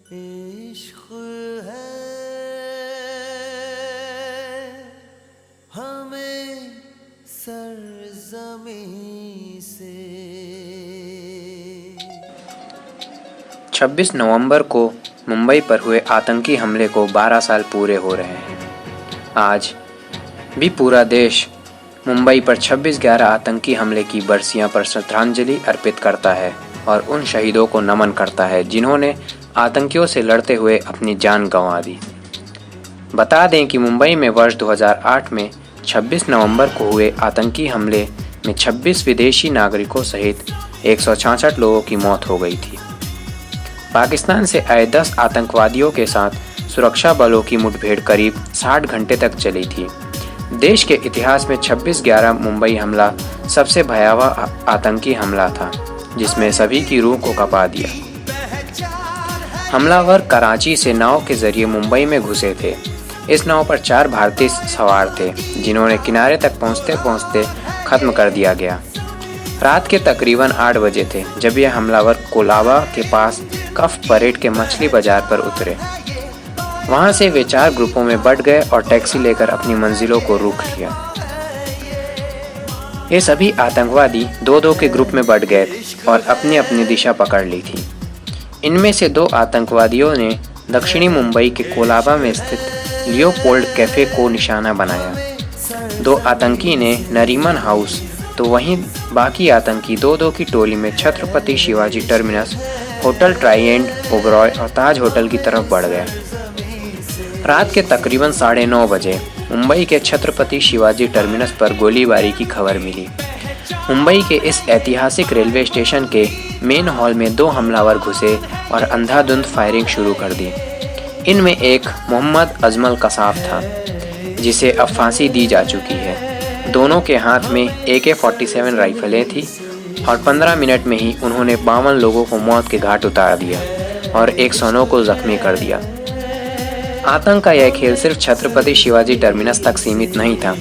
इश्क है हमें सरज़मीं से। 26 नवंबर को मुंबई पर हुए आतंकी हमले को 12 साल पूरे हो रहे हैं। आज भी पूरा देश मुंबई पर 26/11 आतंकी हमले की बरसियां पर श्रद्धांजलि अर्पित करता है और उन शहीदों को नमन करता है जिन्होंने आतंकियों से लड़ते हुए अपनी जान गंवा दी। बता दें कि मुंबई में वर्ष 2008 में 26 नवंबर को हुए आतंकी हमले में 26 विदेशी नागरिकों सहित 166 लोगों की मौत हो गई थी। पाकिस्तान से आए 10 आतंकवादियों के साथ सुरक्षा बलों की मुठभेड़ करीब 60 घंटे तक चली थी। देश के इतिहास में 26/11 मुंबई हमला सबसे भयावह आतंकी हमला था, जिसमें सभी की रूह को कँपा दिया। हमलावर कराची से नाव के जरिए मुंबई में घुसे थे। इस नाव पर 4 भारतीय सवार थे, जिन्होंने किनारे तक पहुंचते पहुंचते खत्म कर दिया गया। रात के तकरीबन 8 बजे थे जब यह हमलावर कोलाबा के पास कफ परेड के मछली बाजार पर उतरे। वहां से वे 4 ग्रुपों में बंट गए और टैक्सी लेकर अपनी मंजिलों को रुख लिया। ये सभी आतंकवादी 2-2 के ग्रुप में बंट गए और अपनी अपनी दिशा पकड़ ली थी। इनमें से 2 आतंकवादियों ने दक्षिणी मुंबई के कोलाबा में स्थित लियोपोल्ड कैफे को निशाना बनाया। 2 आतंकी ने नरीमन हाउस, तो वहीं बाकी आतंकी 2-2 की टोली में Chhatrapati Shivaji terminus, hotel Trident, Oberoi और ताज होटल की तरफ बढ़ गए। रात के तकरीबन 9:30 बजे मुंबई के छत्रपति शिवाजी टर्मिनस पर गोलीबारी की खबर मिली। मुंबई के इस ऐतिहासिक रेलवे स्टेशन के मेन हॉल में 2 हमलावर घुसे और अंधाधुंध फायरिंग शुरू कर दी। इनमें एक मोहम्मद अजमल कसाब था, जिसे अब फांसी दी जा चुकी है। दोनों के हाथ में AK-47 राइफलें थी और 15 मिनट में ही उन्होंने 52 लोगों को मौत के घाट उतार दिया और 109 को जख्मी कर दिया। आतंक का यह खेल सिर्फ छत्रपति शिवाजी टर्मिनस तक सीमित नहीं था।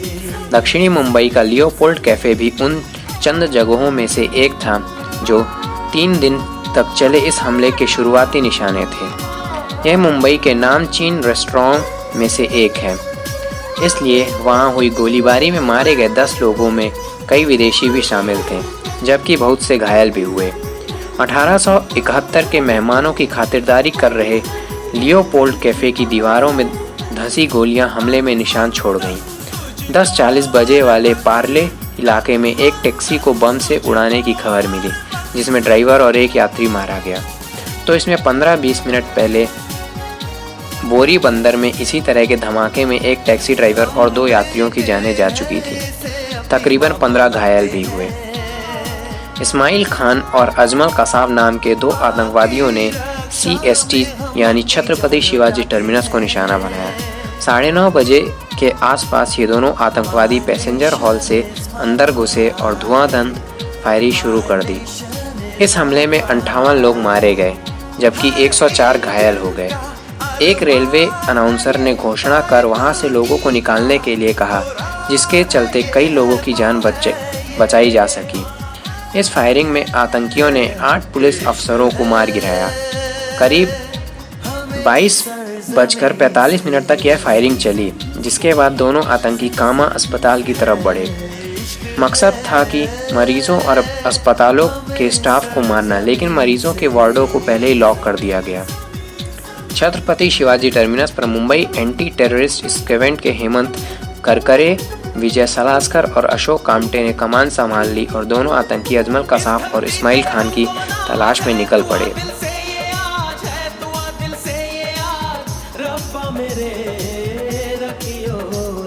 दक्षिणी मुंबई का लियोपोल्ड कैफे भी उन चंद जगहों में से एक था जो 3 दिन तक चले इस हमले के शुरुआती निशाने थे। यह मुंबई के नामचीन रेस्टोरेंट में से एक है, इसलिए वहां हुई गोलीबारी में मारे गए 10 लोगों में कई विदेशी भी शामिल थे, जबकि बहुत से घायल भी हुए। 1871 के मेहमानों की खातिरदारी कर रहे लियोपोल्ड कैफे की दीवारों में धंसी गोलियां हमले में निशान छोड़ गईं। 10:40 बजे वाले पार्ले इलाके में एक टैक्सी को बम से उड़ाने की खबर मिली, जिसमें ड्राइवर और एक यात्री मारा गया। तो इसमें 15-20 मिनट पहले बोरी बंदर में इसी तरह के धमाके में एक टैक्सी ड्राइवर और 2 यात्रियों की जानें जा चुकी थी। तकरीबन 15 घायल भी हुए। इस्माइल खान और अजमल कसाब नाम के 2 आतंकवादियों ने CST यानी छत्रपति शिवाजी टर्मिनस को निशाना बनाया। 9:30 बजे के आसपास ये दोनों आतंकवादी पैसेंजर हॉल से अंदर घुसे और धुआंधार फायरिंग शुरू कर दी। इस हमले में 58 लोग मारे गए, जबकि 104 घायल हो गए। एक रेलवे अनाउंसर ने घोषणा कर वहां से लोगों को निकालने के लिए कहा, जिसके चलते कई लोगों की जान बचाई जा सकी। इस फायरिंग में आतंकियों ने 8 पुलिस अफसरों को मार गिराया। करीब 22:45 तक यह फायरिंग चली, जिसके बाद दोनों आतंकी कामा अस्पताल की तरफ बढ़े। मकसद था कि मरीजों और अस्पतालों के स्टाफ को मारना, लेकिन मरीजों के वार्डों को पहले ही लॉक कर दिया गया। छत्रपति शिवाजी टर्मिनस पर मुंबई एंटी टेररिस्ट स्क्वाड के हेमंत करकरे, विजय सलास्कर और अशोक कामटे ने कमान संभाल ली और दोनों आतंकी अजमल कसाब और इस्माइल खान की तलाश में निकल पड़े।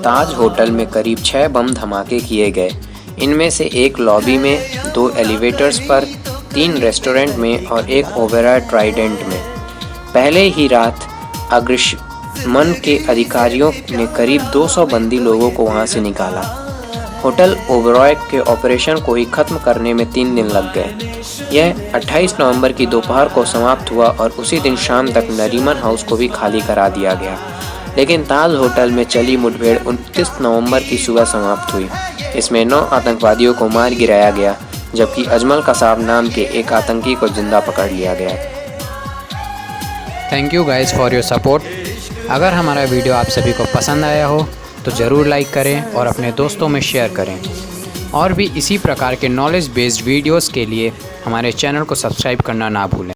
ताज होटल में करीब 6 बम धमाके किए गए। इनमें से एक लॉबी में, 2 एलिवेटर्स पर, 3 रेस्टोरेंट में और एक ओबेरॉय ट्राइडेंट में। पहले ही रात अग्निशमन के अधिकारियों ने करीब 200 बंदी लोगों को वहां से निकाला। होटल ओबेरॉय के ऑपरेशन को ही खत्म करने में 3 दिन लग गए। यह 28 नवंबर की दोपहर को समाप्त हुआ और उसी दिन शाम तक नरीमन हाउस को भी खाली करा दिया गया। लेकिन ताज होटल में चली मुठभेड़ 29 नवंबर की सुबह समाप्त हुई। इसमें 9 आतंकवादियों को मार गिराया गया, जबकि अजमल कसाब नाम के एक आतंकी को जिंदा पकड़ लिया गया। Thank you guys for your support. अगर हमारा वीडियो आप सभी को पसंद आया हो तो ज़रूर लाइक करें और अपने दोस्तों में शेयर करें। और भी इसी प्रकार के नॉलेज बेस्ड वीडियोस के लिए हमारे चैनल को सब्सक्राइब करना ना भूलें।